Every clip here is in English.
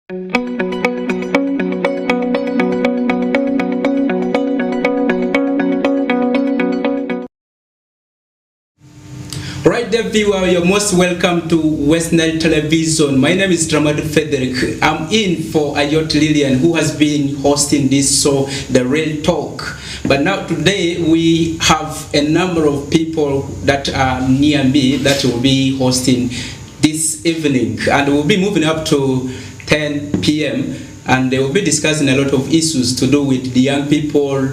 Right there, viewer, you're most welcome to Westnile Television. My name is Dramadri Federick. I'm in for Ayot Lillian, who has been hosting this show, The Real Talk. But now today we have a number of people that are near me that will be hosting this evening, and we'll be moving up to 10 p.m. and they will be discussing a lot of issues to do with the young people,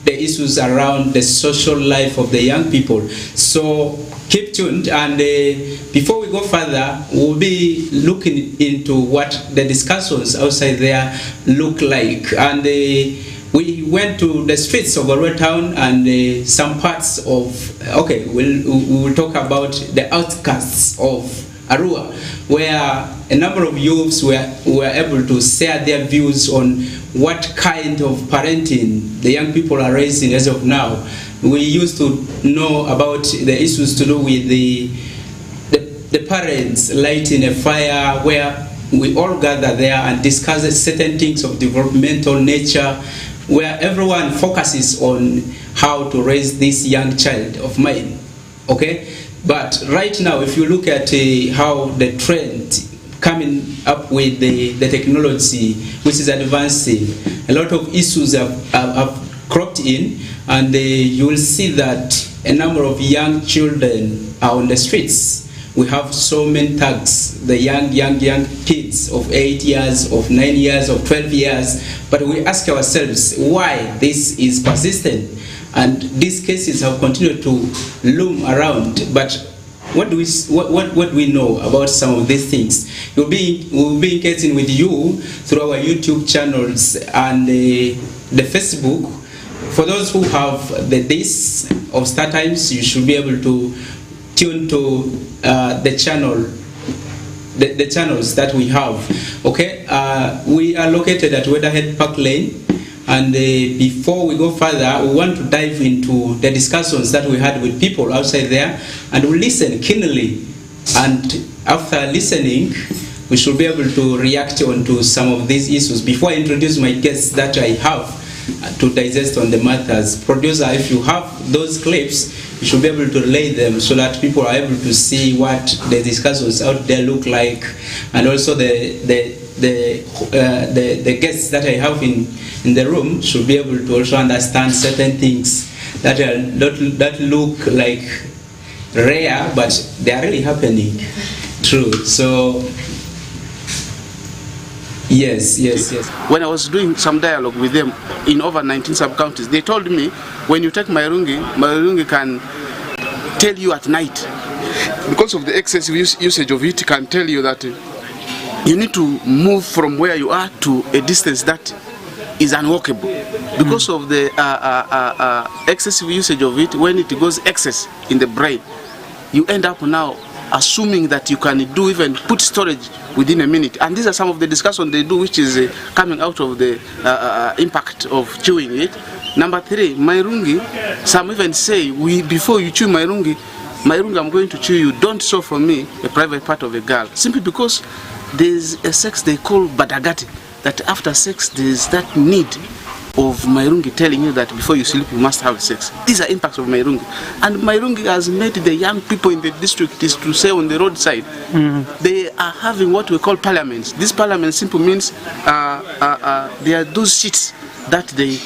the issues around the social life of the young people. So keep tuned, and before we go further, we'll be looking into what the discussions outside there look like. And we went to the streets of Arua town and some parts of, we'll talk about the outcasts of Arua, where a number of youths were able to share their views on what kind of parenting the young people are raising as of now. We used to know about the issues to do with the parents lighting a fire where we all gather there and discuss certain things of developmental nature, where everyone focuses on how to raise this young child of mine. Okay? But right now, if you look at how the trend coming up with the technology which is advancing, a lot of issues have cropped in, and you will see that a number of young children are on the streets. We have so many thugs, the young kids of 8 years, of 9 years, of 12 years. But we ask ourselves why this is persistent, and these cases have continued to loom around. But what do we know about some of these things? We'll be engaging with you through our YouTube channels and the Facebook. For those who have the days of Star Times, you should be able to tune to the channels that we have. Okay, we are located at Weatherhead Park Lane. And before we go further, we want to dive into the discussions that we had with people outside there, and we'll listen keenly. And after listening, we should be able to react on to some of these issues. Before I introduce my guests that I have to digest on the matters, producer, if you have those clips, you should be able to relay them so that people are able to see what the discussions out there look like, and also the guests that I have in the room should be able to also understand certain things that look like rare, but they are really happening. True. So yes. When I was doing some dialogue with them in over 19 sub-counties, they told me, when you take Mairungi can tell you at night, because of the excessive usage of it, can tell you that you need to move from where you are to a distance that is unwalkable. Because of the excessive usage of it, when it goes excess in the brain, you end up now assuming that you can do even put storage within a minute. And these are some of the discussion they do, which is coming out of the impact of chewing it. Number 3, Mairungi, some even say, before you chew Mairungi, I'm going to chew you, don't show for me a private part of a girl. Simply because there's a sex they call badagati, that after sex there's that need of Mairungi telling you that before you sleep you must have sex. These are impacts of Mairungi. And Mairungi has made the young people in the district, is to say on the roadside, they are having what we call parliaments. This parliament simply means they are those sheets that they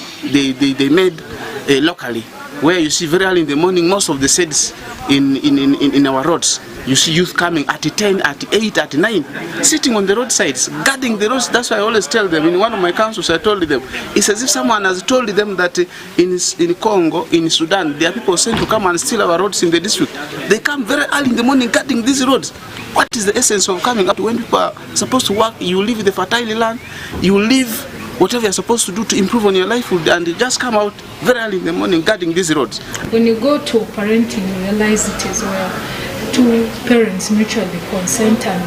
made locally, where you see very early in the morning, most of the sheds in our roads, you see youth coming at 10, at 8, at 9, sitting on the roadsides, guarding the roads. That's why I always tell them, in one of my councils I told them, it's as if someone has told them that in Congo, in Sudan, there are people sent to come and steal our roads in the district. They come very early in the morning guarding these roads. What is the essence of coming up when people are supposed to work? You leave the fertile land, you leave whatever you're supposed to do to improve on your livelihood, and you just come out very early in the morning guarding these roads. When you go to parenting, you realize it is where two parents mutually consent and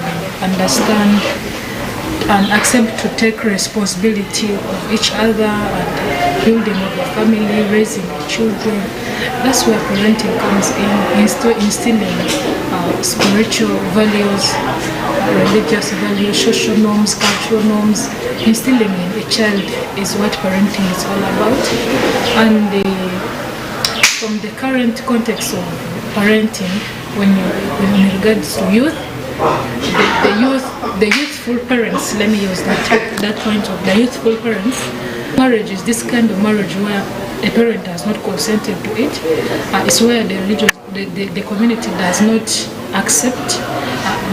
understand and accept to take responsibility of each other and building of a family, raising children. That's where parenting comes in, instilling spiritual values, religious values, social norms, cultural norms. Instilling in a child is what parenting is all about. And from the current context of parenting, when in regards to youth, the youthful parents, let me use that point of the youthful parents, marriage is this kind of marriage where a parent has not consented to it. It's where the community does not accept.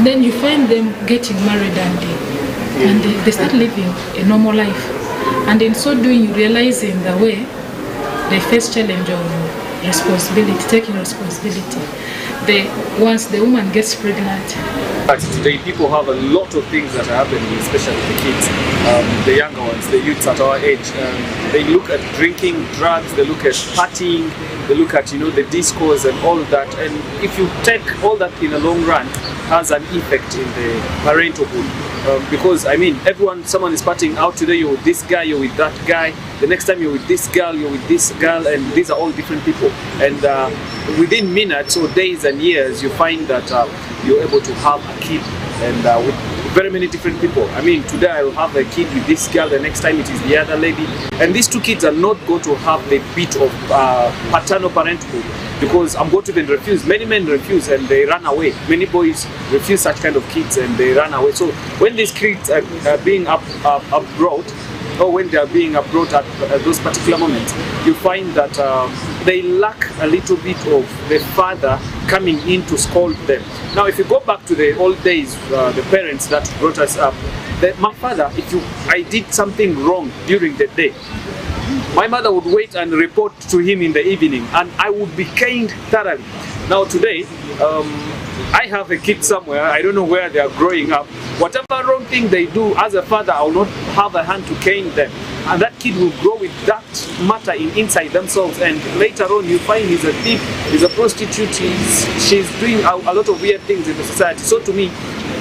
Then you find them getting married and they start living a normal life. And in so doing, you realize in the way they face challenge of responsibility, taking responsibility. Once the woman gets pregnant. But today people have a lot of things that are happening, especially the kids, the younger ones, the youths at our age. They look at drinking, drugs, they look at partying, they look at the discos and all of that. And if you take all that in the long run, has an effect in the parenthood. Because someone is partying out today, you're with this guy, you're with that guy, the next time you're with this girl, you're with this girl, and these are all different people. And within minutes or days and years, you find that you're able to have a kid and with very many different people. Today I will have a kid with this girl, the next time it is the other lady. And these two kids are not going to have the bit of paternal parenthood, because I'm going to then refuse. Many men refuse and they run away. Many boys refuse such kind of kids and they run away. So when these kids are being brought, or when they are being brought at those particular moments, you find that they lack a little bit of the father coming in to scold them. Now, if you go back to the old days, the parents that brought us up, my father, if I did something wrong during the day, my mother would wait and report to him in the evening, and I would be caned thoroughly. Now today, I have a kid somewhere, I don't know where they are growing up. Whatever wrong thing they do, as a father, I will not have a hand to cane them. And that kid will grow with that matter inside themselves, and later on you find he's a thief, he's a prostitute, she's doing a lot of weird things in the society. So to me,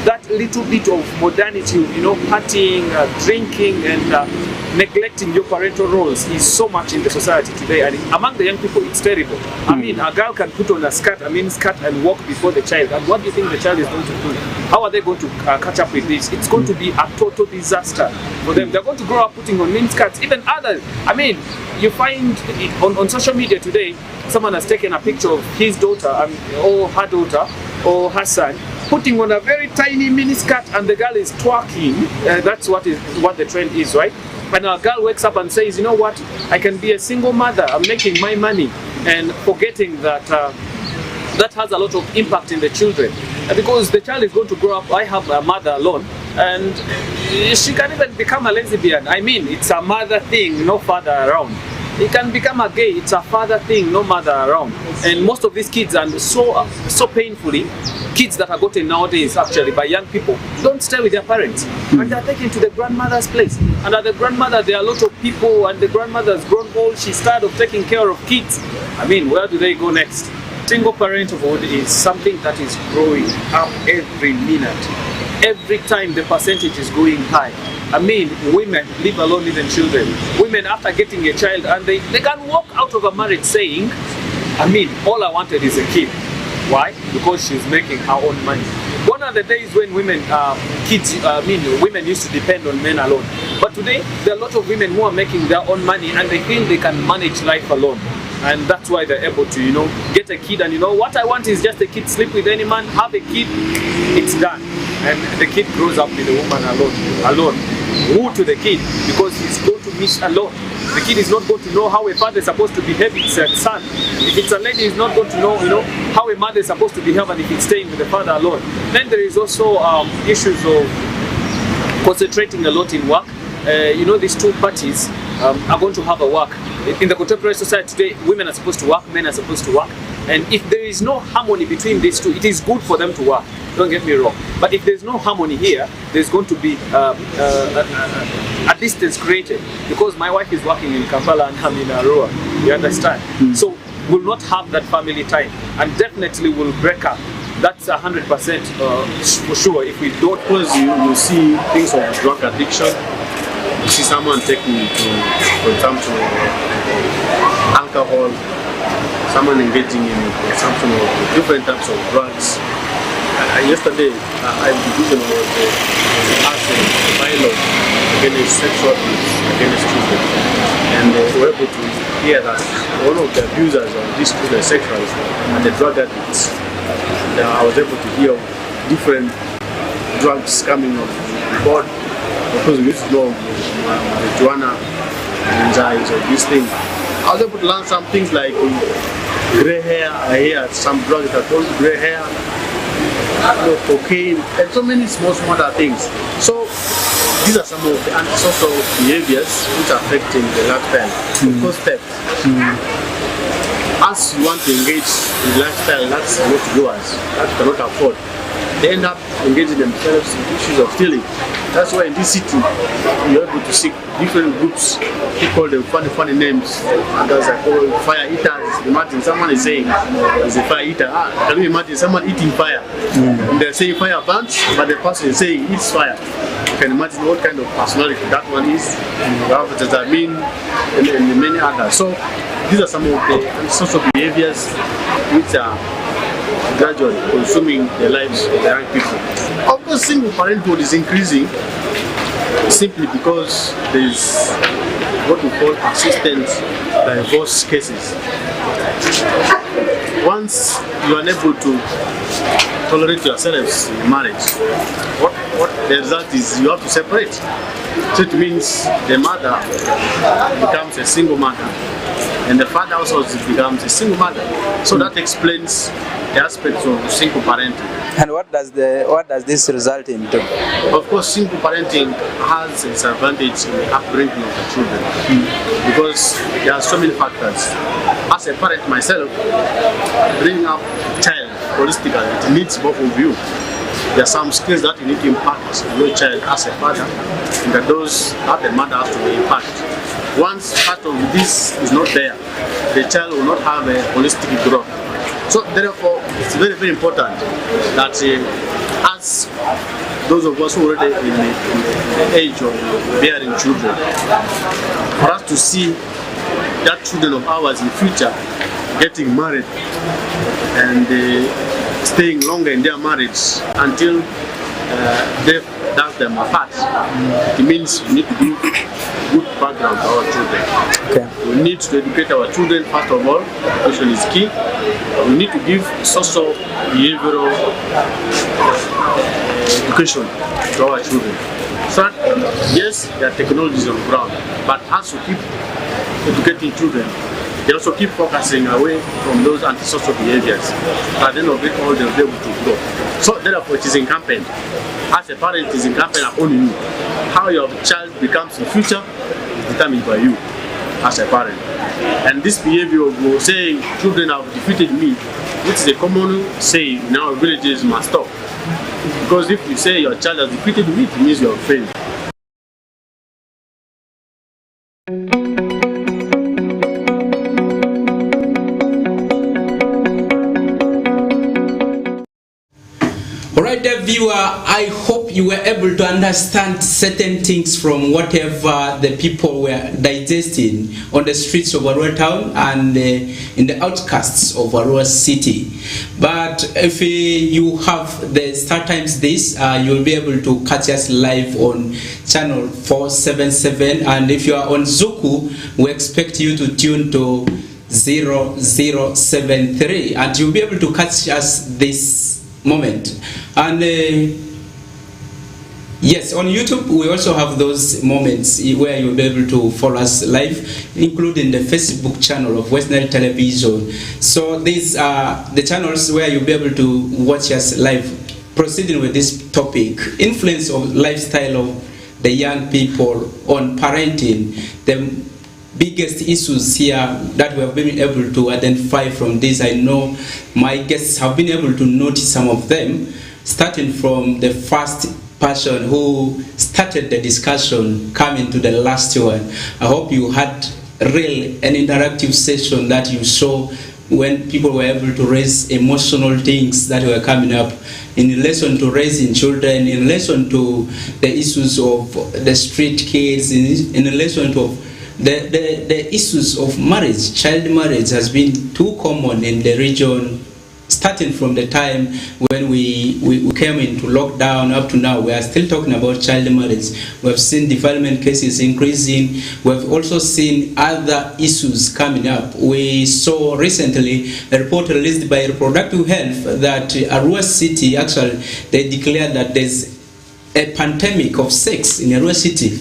that little bit of modernity, partying, drinking, and neglecting your parental roles is so much in the society today, and among the young people it's terrible. A girl can put on a skirt, a miniskirt, and walk before the child, and what do you think the child is going to do? How are they going to catch up with this? It's going to be a total disaster for them. They're going to grow up putting on miniskirts. Even others, you find on social media today, someone has taken a picture of his daughter or her daughter or her son putting on a very tiny miniskirt, and the girl is twerking. That's what the trend is, right? And a girl wakes up and says, you know what, I can be a single mother, I'm making my money, and forgetting that that has a lot of impact in the children. Because the child is going to grow up, I have a mother alone, and she can even become a lesbian. It's a mother thing, no father around. He can become a gay, it's a father thing, no mother around. And most of these kids, and so painfully, kids that are gotten nowadays actually by young people, don't stay with their parents. And they're taken to the grandmother's place. And at the grandmother, there are a lot of people, and the grandmother's grown old, she's tired of taking care of kids. Where do they go next? Single parenthood is something that is growing up every minute. Every time the percentage is going high. Women, leave alone even children. Women, after getting a child, and they can walk out of a marriage saying, all I wanted is a kid. Why? Because she's making her own money. Gone are the days when women used to depend on men alone. But today, there are a lot of women who are making their own money, and they feel they can manage life alone. And that's why they're able to, get a kid. And what I want is just a kid, sleep with any man, have a kid, it's done. And the kid grows up with a woman alone. Who to the kid? Because he's going to miss alone. The kid is not going to know how a father is supposed to behave with his son. If it's a lady, he's not going to know, how a mother is supposed to behave, and if he's staying with the father alone. Then there is also issues of concentrating a lot in work. These two parties are going to have a work. In the contemporary society today, women are supposed to work, men are supposed to work. And if there is no harmony between these two, it is good for them to work. Don't get me wrong. But if there's no harmony here, there's going to be a distance created. Because my wife is working in Kampala and I'm in Arua. You understand? So we'll not have that family time, and definitely will break up. That's 100% for sure. If we don't, because you see things like drug addiction. You see someone taking to, for example, alcohol. someone engaging in consumption of different types of drugs. Yesterday, IBD was asked a pilot against sexual abuse against children, and we were able to hear that one of the abusers of these children sexually are the drug addicts. And I was able to hear different drugs coming on board, because we used to know marijuana, enzymes, or these things. I was able to learn some things like gray hair. I hear some drugs that cause gray hair, cocaine, and so many small other things. So these are some of the antisocial behaviors which are affecting the lifestyle. First step, as you want to engage in lifestyle that's not yours, that you cannot afford, they end up engaging themselves in issues of stealing. That's why in this city you're able to see different groups who call them funny names. Others are called fire eaters. Imagine someone is saying he's a fire eater. Can you imagine someone eating fire? And they're saying fire burns, but the person is saying eats fire. You can imagine what kind of personality that one is. That I mean, and many others. So these are some of the social behaviors which are gradually consuming the lives of the young people. Of course, single parenthood is increasing simply because there is what we call persistent divorce cases. Once you are unable to tolerate yourselves in marriage, what the result is you have to separate. So it means the mother becomes a single mother, and the father also becomes a single mother. So that explains the aspects of single parenting. And what does this result into? Of course, single parenting has its advantage in the upbringing of the children, because there are so many factors. As a parent myself, bringing up a child holistically, it needs both of you. There are some skills that you need to impact on your child as a father, and that those that the mother has to impact. Once part of this is not there, the child will not have a holistic growth. So therefore, it's very, very important that as those of us who are already in the age of bearing children, for us to see that children of ours in future getting married and staying longer in their marriage until death does them apart. It means we need to give good background to our children. Okay. We need to educate our children. First of all, education is key. We need to give social behavioral education to our children. So yes, there are technologies on the ground, but as we keep educating children, they also keep focusing away from those antisocial behaviors. At the end of it all, they'll be able to grow. So therefore, it is incumbent. As a parent, it is incumbent upon you. How your child becomes in the future is determined by you as a parent. And this behavior of saying children have defeated me, which is a common saying in our villages, must stop. Because if you say your child has defeated me, it means you have failed. Alright, dear viewer, I hope you were able to understand certain things from whatever the people were digesting on the streets of Arua town and in the outcasts of Arua city. But if you have the Star Times this, you'll be able to catch us live on channel 477, and if you are on Zuku, we expect you to tune to 0073, and you'll be able to catch us this moment. And yes, on YouTube we also have those moments where you'll be able to follow us live, including the Facebook channel of Westnile Television. So these are the channels where you'll be able to watch us live. Proceeding with this topic, influence of lifestyle of the young people on parenting, the biggest issues here that we have been able to identify from this. I know my guests have been able to notice some of them, starting from the first person who started the discussion coming to the last one. I hope you had an interactive session that you saw when people were able to raise emotional things that were coming up in relation to raising children, in relation to the issues of the street kids, in relation to the issues of marriage, child marriage, has been too common in the region, starting from the time when we came into lockdown up to now. We are still talking about child marriage. We have seen development cases increasing. We have also seen other issues coming up. We saw recently a report released by Reproductive Health that Arua City, actually, they declared that there's a pandemic of sex in Arua City,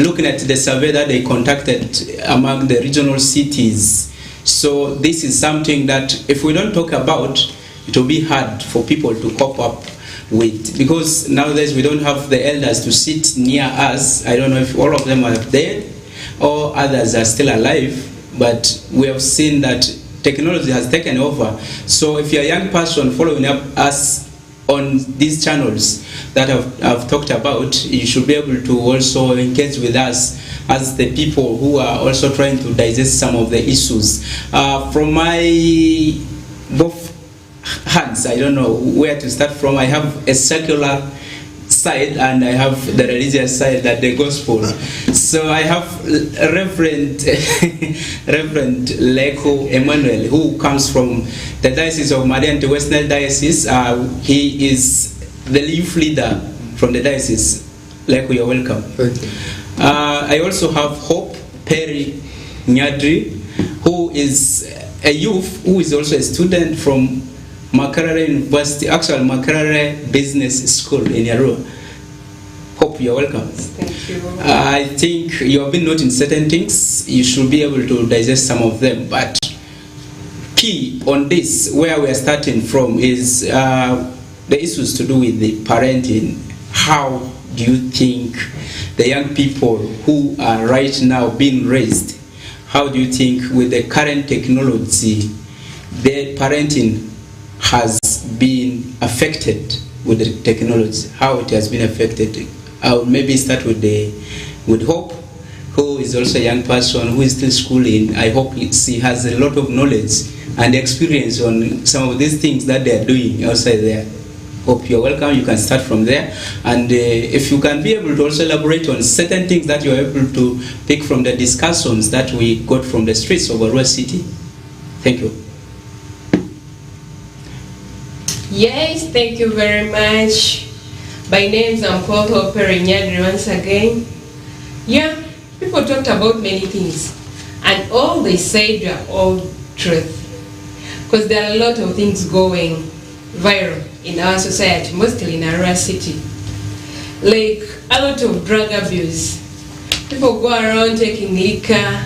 looking at the survey that they conducted among the regional cities. So this is something that if we don't talk about, it will be hard for people to cope up with, because nowadays we don't have the elders to sit near us. I don't know if all of them are dead or others are still alive, but we have seen that technology has taken over. So if you're a young person following up us on these channels that I've talked about, you should be able to also engage with us as the people who are also trying to digest some of the issues. From my both hands, I don't know where to start from. I have a secular side and I have the religious side, that the gospel. So I have Reverend Reverend Leko Emmanuel, who comes from the Diocese of Marian to Westnile Diocese. He is the youth leader from the diocese. Leko, you're welcome. Thank you. I also have Hope Perry Nyadri, who is a youth who is also a student from Makerere University, actually Makerere Business School in Arua. Hope, you're welcome. Thank you. I think you have been noting certain things. You should be able to digest some of them. But key on this, where we are starting from, is the issues to do with the parenting. How do you think the young people who are right now being raised, how do you think with the current technology, their parenting has been affected with the technology, how it has been affected? I'll maybe start with Hope, who is also a young person who is still schooling. I hope she has a lot of knowledge and experience on some of these things that they are doing outside there. Hope, you're welcome. You can start from there. And if you can be able to also elaborate on certain things that you're able to pick from the discussions that we got from the streets of Arua City. Thank you. Yes, thank you very much. My name is Hope Perry Nyadri once again. Yeah, people talked about many things, and all they said are all truth. Because there are a lot of things going viral in our society, mostly in Arua City. Like a lot of drug abuse. People go around taking liquor,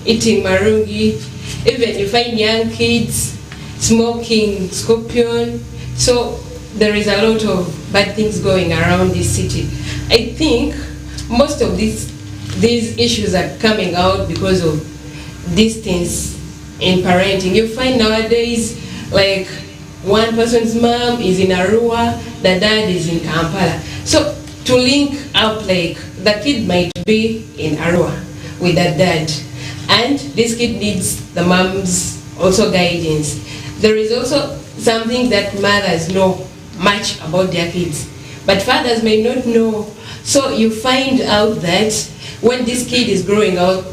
eating marungi, even you find young kids smoking scorpion. So there is a lot of bad things going around this city. I think most of these issues are coming out because of distance in parenting. You find nowadays, like, one person's mom is in Arua, the dad is in Kampala. So to link up, like, the kid might be in Arua with the dad, and this kid needs the mom's also guidance. There is also something that mothers know much about their kids, but fathers may not know. So you find out that when this kid is growing up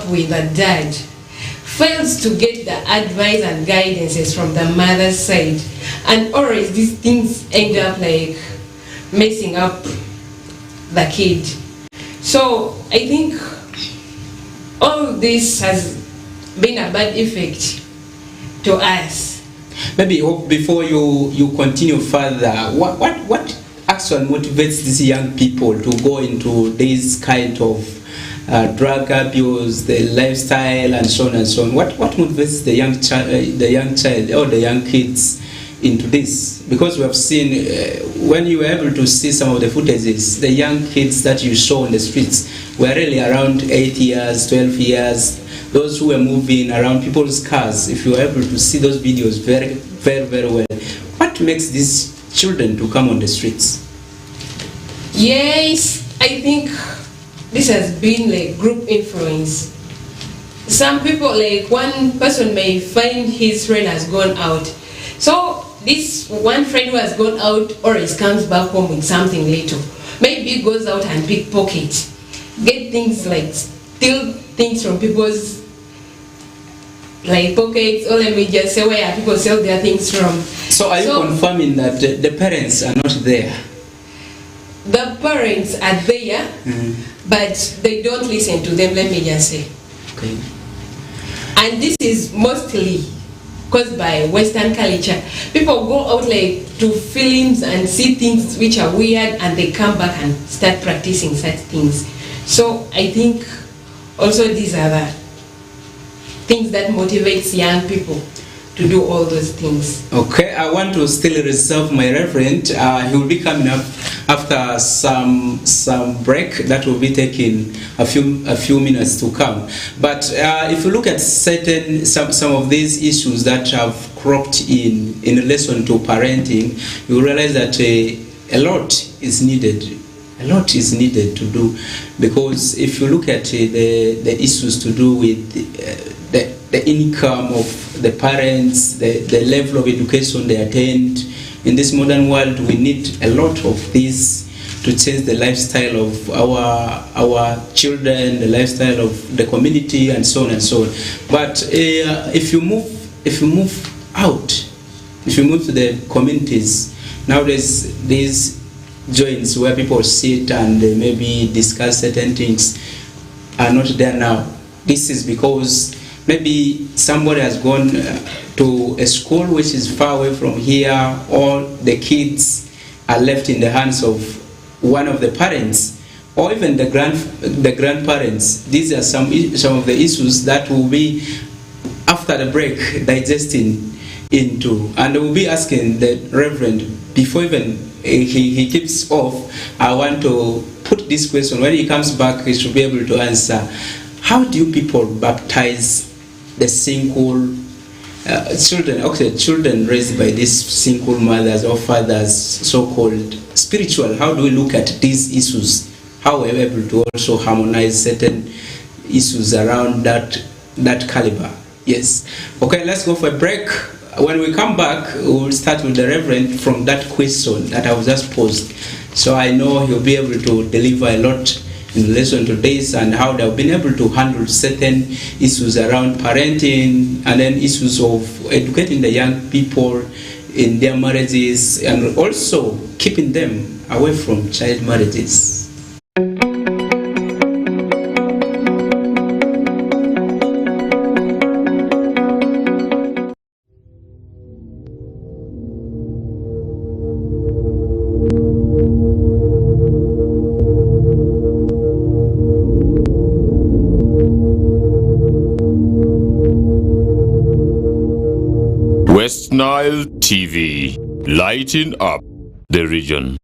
with a dad, fails to get the advice and guidances from the mother's side, and always these things end up like messing up the kid. So I think all this has been a bad effect to us. Maybe before you continue further, what actually motivates these young people to go into this kind of drug abuse, the lifestyle, and so on and so on? What motivates the young child or the young kids into this? Because we have seen when you were able to see some of the footages, the young kids that you saw on the streets were really around 8 years, 12 years. Those who were moving around people's cars, if you were able to see those videos very, very, very well, what makes these children to come on the streets? Yes, I think this has been like group influence. Some people, like one person may find his friend has gone out. So this one friend who has gone out always comes back home with something little. Maybe goes out and pickpocket, get things like steal things from people's like pockets, or let me just say where people sell their things from. So are you confirming that the parents are not there? The parents are there, but they don't listen to them, let me just say. Okay. And this is mostly caused by Western culture. People go out like to films and see things which are weird, and they come back and start practicing such things. So I think also these are the things that motivates young people to do all those things. Okay, I want to still reserve my reverend. He will be coming up after some break that will be taking a few minutes to come. But if you look at some of these issues that have cropped in relation to parenting, you realize that a lot is needed. A lot is needed to do, because if you look at the issues to do with the income of the parents, the level of education they attend, in this modern world we need a lot of this to change the lifestyle of our children, the lifestyle of the community, and so on and so on. But if you move out, if you move to the communities, nowadays these joints where people sit and maybe discuss certain things are not there now. This is because maybe somebody has gone to a school which is far away from here, or the kids are left in the hands of one of the parents, or even the grandparents. These are some of the issues that will be, after the break, digesting into, and we'll be asking the Reverend, before even he keeps off, I want to put this question. When he comes back, he should be able to answer. How do you people baptize the single children, okay, children raised by these single mothers or fathers, so-called spiritual? How do we look at these issues? How are we able to also harmonize certain issues around that caliber? Yes. Okay, let's go for a break. When we come back, we'll start with the Reverend from that question that I was just posed. So I know he'll be able to deliver a lot in relation to this, and how they've been able to handle certain issues around parenting, and then issues of educating the young people in their marriages, and also keeping them away from child marriages. Westnile TV, lighting up the region.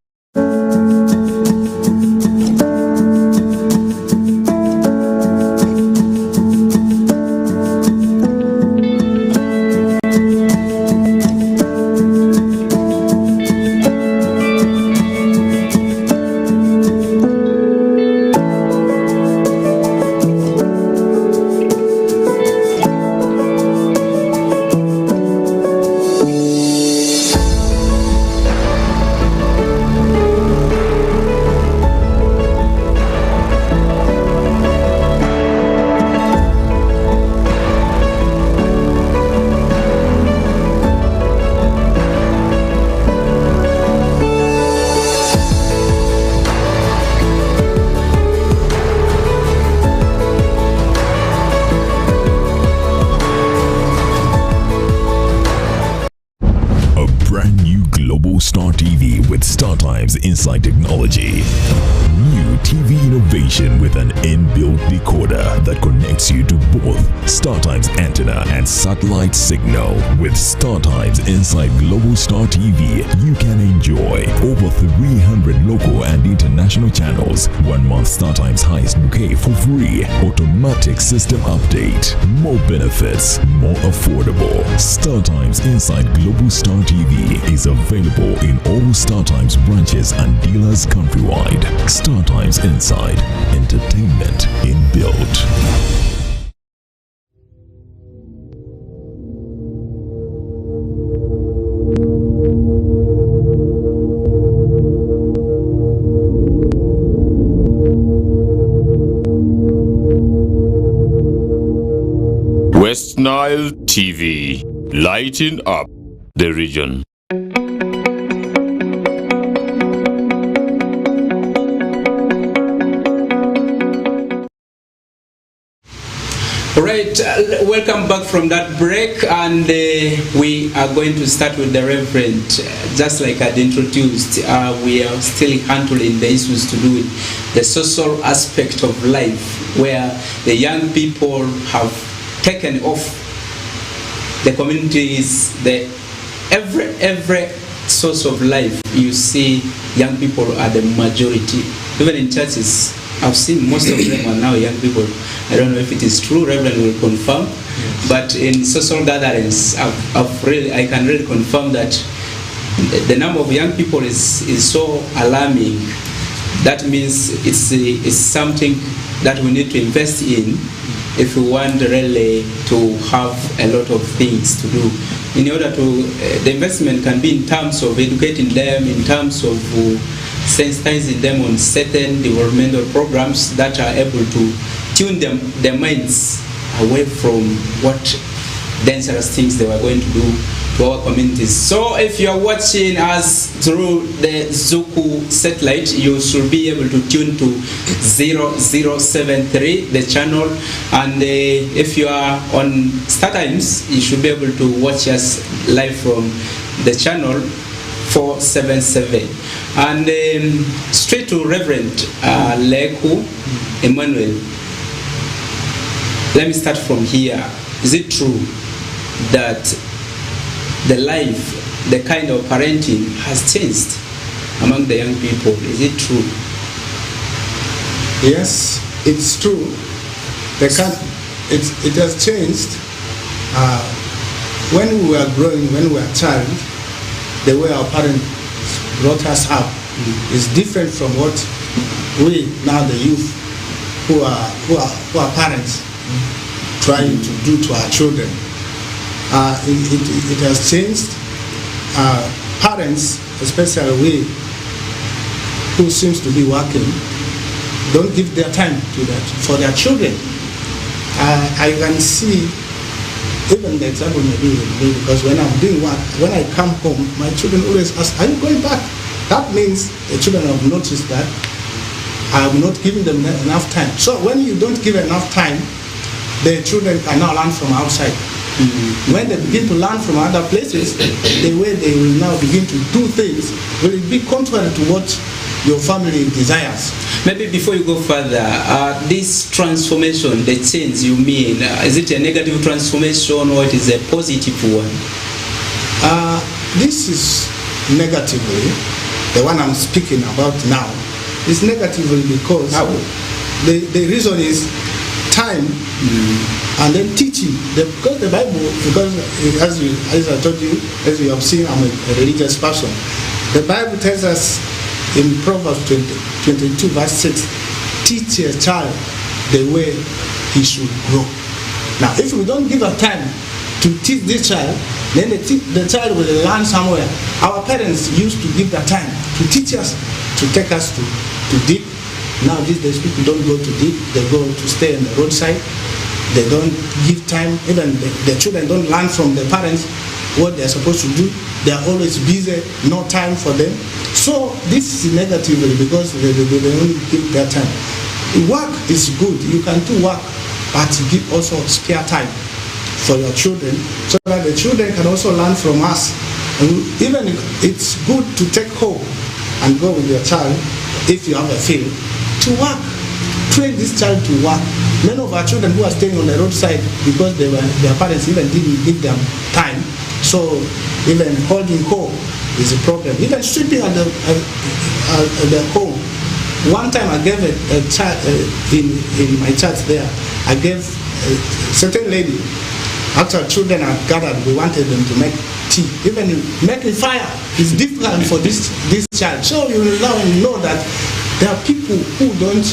Star TV with StarTime's Inside Technology. New TV innovation with an inbuilt decoder that connects you to both StarTime's antenna and satellite signal. With StarTime's Inside Global Star TV, you can enjoy over 300 local and international channels, 1 month StarTime's highest bouquet for free, automatic system update, more benefits, more affordable. StarTime's Inside Global Star TV is available in all StarTimes branches and dealers countrywide. StarTimes Inside, entertainment inbuilt. Westnile TV, lighting up the region. Right, welcome back from that break, and we are going to start with the Reverend. Just like I'd introduced, we are still handling the issues to do with the social aspect of life, where the young people have taken off the communities, every source of life. You see, young people are the majority. Even in churches, I've seen most of them are now young people. I don't know if it is true, Reverend will confirm. Yes. But in social gatherings, I can really confirm that the number of young people is so alarming. That means it's something that we need to invest in if we want really to have a lot of things to do. In order to, the investment can be in terms of educating them, in terms of sensitizing them on certain developmental programs that are able to tune their minds away from what dangerous things they were going to do to our communities. So if you are watching us through the Zuku satellite, you should be able to tune to 0073, the channel, and if you are on StarTimes, you should be able to watch us live from the channel 477. And straight to Reverend Leku Emmanuel. Let me start from here. Is it true that the life, the kind of parenting has changed among the young people? Is it true? Yes, it's true. It has changed. When we were growing, when we were a child, the way our parents brought us up is different from what we now, the youth who are parents, trying to do to our children. It has changed. Parents, especially we who seems to be working, don't give their time to that for their children. I can see, even the example may be with me, because when I'm doing work, when I come home, my children always ask, are you going back? That means the children have noticed that I'm not giving them enough time. So when you don't give enough time, the children can now learn from outside. When they begin to learn from other places, the way they will now begin to do things will be contrary to what your family desires. Maybe before you go further, this transformation, the change you mean, is it a negative transformation or it is a positive one? This is negatively, the one I'm speaking about now, is negatively because the reason is time and then teaching. Because the Bible, because as I told you, as you have seen, I'm a religious person. The Bible tells us in Proverbs 22 verse 6, teach a child the way he should grow. Now, if we don't give a time to teach this child, then the child will learn somewhere. Our parents used to give the time to teach us, to take us to deep. Now these days people don't go to deep, they go to stay on the roadside. They don't give time, even the children don't learn from their parents what they're supposed to do. They're always busy, no time for them. So this is negatively because they only give their time. Work is good, you can do work, but give also spare time for your children so that the children can also learn from us. And even it's good to take home and go with your child if you have a field to work. Train this child to work. Many of our children who are staying on the roadside because their parents even didn't give them time. So even holding home is a problem. Even sweeping at the home. One time I gave a child in my church there, I gave a certain lady, after children are gathered, we wanted them to make tea. Even making fire is difficult for this child. So you will now know that there are people who don't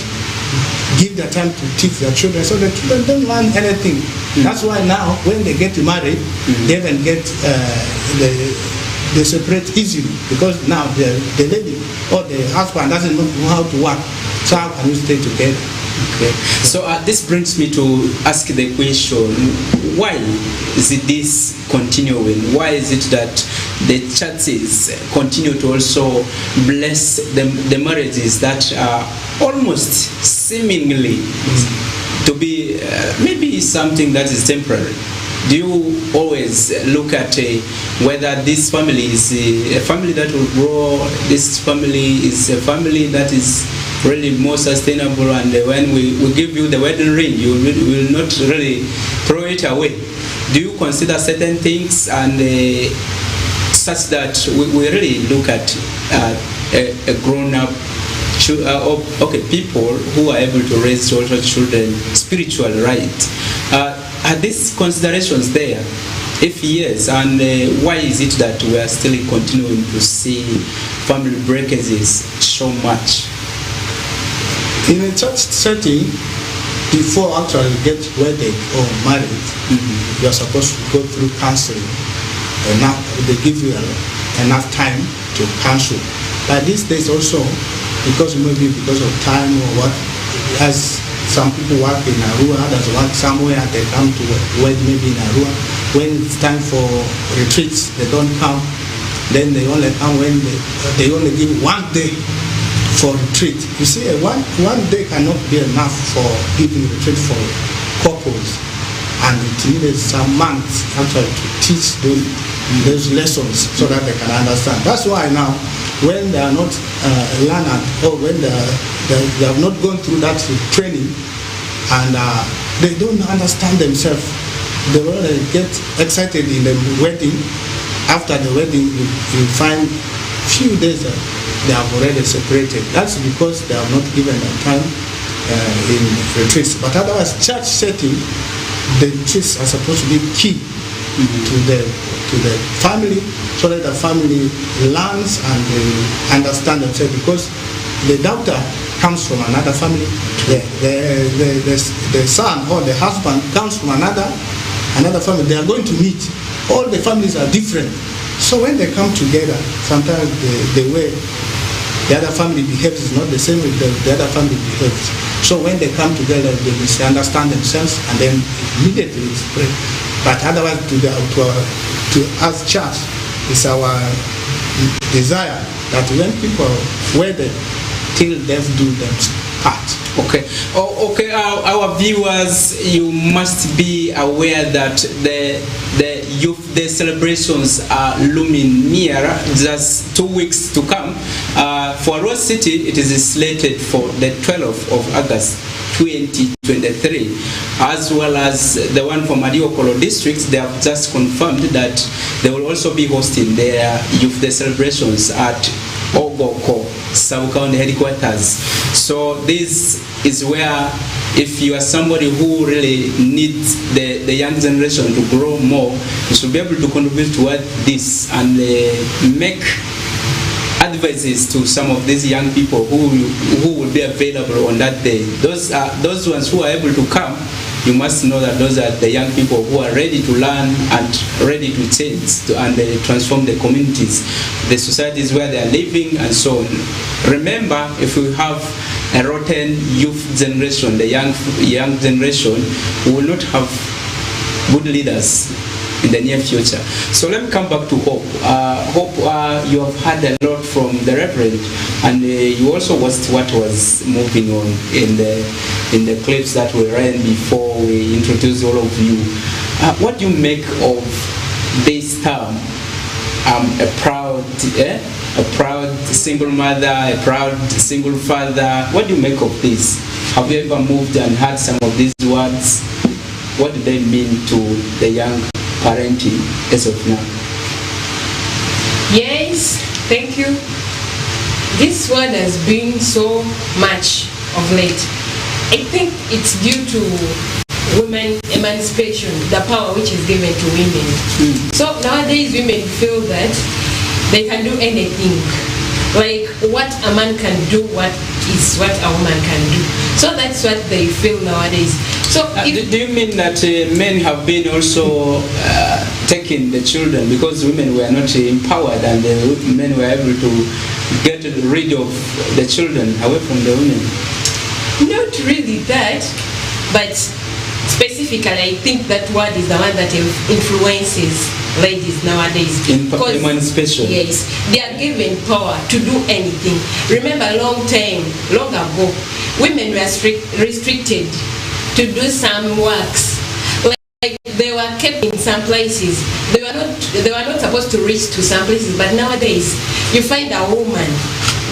give their time to teach their children, so the children don't learn anything. That's why now when they get married, they even get they separate easily, because now the lady or the husband doesn't know how to work. So how can you stay together? Okay. So this brings me to ask the question: why is it this continuing? Why is it that the churches continue to also bless the marriages that are almost seemingly to be maybe something that is temporary? Do you always look at whether this family is a family that will grow, this family is a family that is really more sustainable, and when we give you the wedding ring, you will not really throw it away? Do you consider certain things and such that we really look at a grown-up people who are able to raise also children spiritual right? Are these considerations there? If yes, and why is it that we are still continuing to see family breakages so much? In a church setting, before actually get wedded or married, you are supposed to go through counseling. Enough, they give you enough time to counsel. But these days also, because maybe because of time or what, as some people work in Arua, others work somewhere, they come to wed maybe in Arua. When it's time for retreats, they don't come. Then they only come when they only give 1 day for retreat. You see, one day cannot be enough for giving retreat for couples, and it needs some months actually to teach them those lessons so that they can understand. That's why now, when they are not learned, or when they have not gone through that training, and they don't understand themselves, they will get excited in the wedding. After the wedding, you find few days they have already separated. That's because they have not given them time in retreats. But otherwise, church setting, the retreats are supposed to be key to the family, so that the family learns and understand themselves. Because the daughter comes from another family, the son or the husband comes from another family. They are going to meet. All the families are different. So when they come together, sometimes the way the other family behaves is not the same way the other family behaves. So when they come together, they misunderstand themselves, and then immediately it's break. But otherwise, to us church, it's our desire that when people wedded, till death do them part. Okay. Our viewers, you must be aware that the celebrations are looming near, just 2 weeks to come. For Rose City, it is slated for the 12th of August 2023, as well as the one from Adiokolo district. They have just confirmed that they will also be hosting their youth day celebrations at Ogoko sub-county headquarters. So this is where, if you are somebody who really needs the young generation to grow more, you should be able to contribute toward this and make advices to some of these young people who will be available on that day. Those ones who are able to come, you must know that those are the young people who are ready to learn and ready to change and transform the communities, the societies where they are living, and so on. Remember, if we have a rotten youth generation, the young generation, we will not have good leaders in the near future. So let me come back to Hope. Hope, you have heard a lot from the Reverend, and you also watched what was moving on in the clips that we ran before we introduced all of you. What do you make of this term? A proud single mother, a proud single father. What do you make of this? Have you ever moved and heard some of these words? What do they mean to the young parenting as of now? Yes, thank you. This word has been so much of late. I think it's due to women emancipation, the power which is given to women. So nowadays women feel that they can do anything. Like what a man can do, what a woman can do. So that's what they feel nowadays. So do you mean that men have been also taking the children because women were not empowered, and the men were able to get rid of the children away from the women? Not really that, but specifically, I think that word is the one that influences ladies nowadays. Emancipation. Yes, they are given power to do anything. Remember, long ago, women were restricted to do some works. Like they were kept in some places. They were not supposed to reach to some places. But nowadays, you find a woman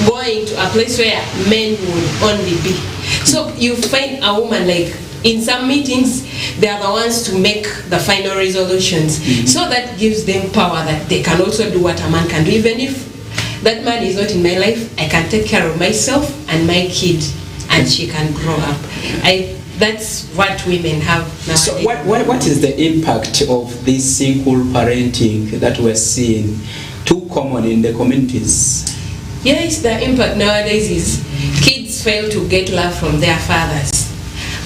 going to a place where men would only be. So you find a woman like, in some meetings, they are the ones to make the final resolutions. So that gives them power that they can also do what a man can do. Even if that man is not in my life, I can take care of myself and my kid, and she can grow up. That's what women have nowadays. So what is the impact of this single parenting that we're seeing too common in the communities? Yes, the impact nowadays is kids fail to get love from their fathers.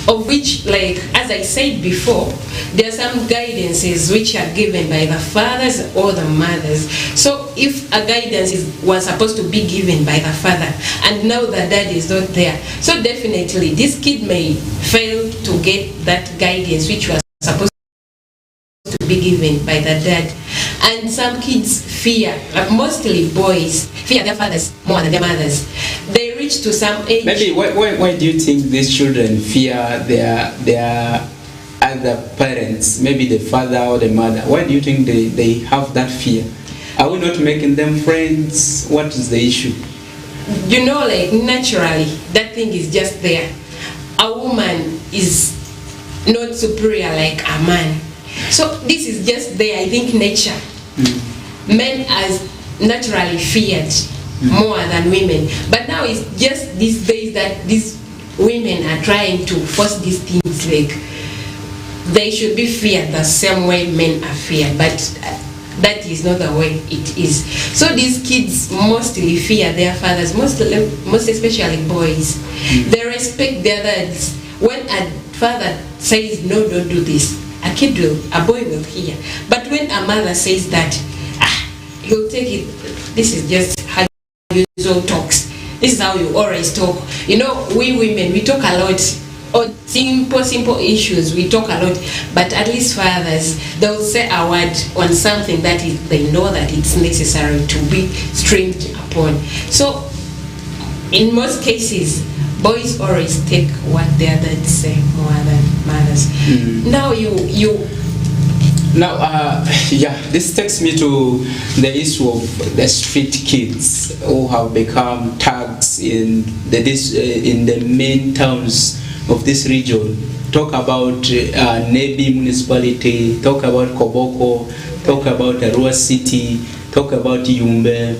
Of which, like, as I said before, there are some guidances which are given by the fathers or the mothers. So if a guidance was supposed to be given by the father, and now the dad is not there, so definitely this kid may fail to get that guidance which was supposed to be given by the dad. And some kids fear, mostly boys, fear their fathers more than their mothers. They reach to some age. Maybe why do you think these children fear their other parents, maybe the father or the mother? Why do you think they have that fear? Are we not making them friends? What is the issue? You know, like, naturally, that thing is just there. A woman is not superior like a man. So this is just there, I think, nature. Men are naturally feared more than women. But now it's just these days that these women are trying to force these things, like they should be feared the same way men are feared. But that is not the way it is. So these kids mostly fear their fathers, most especially boys. They respect their dads. When a father says, no, don't do this, a boy will hear. But when a mother says that, he'll take it, this is just how you usually talks. This is how you always talk. You know, we women, we talk a lot. On simple issues, we talk a lot. But at least fathers, they'll say a word on something that they know that it's necessary to be streamed upon. So, in most cases, boys always take what their dads say more than mothers. This takes me to the issue of the street kids who have become thugs in the main towns of this region. Talk about Nebi municipality, talk about Koboko, talk about Arua city, talk about Yumbe,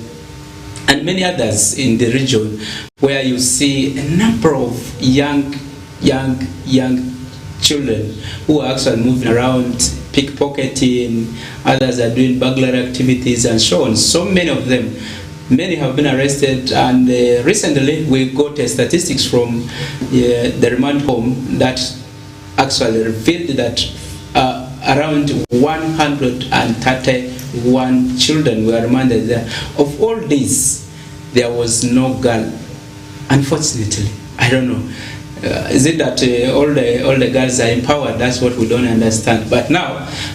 and many others in the region, where you see a number of young children who are actually moving around, pickpocketing, others are doing burglary activities and so on. So many of them, many have been arrested, and recently we got statistics from the remand home that actually revealed that around 131 children were remanded there. Of all these, there was no girl. Unfortunately, I don't know. Is it that all the girls are empowered? That's what we don't understand. But now,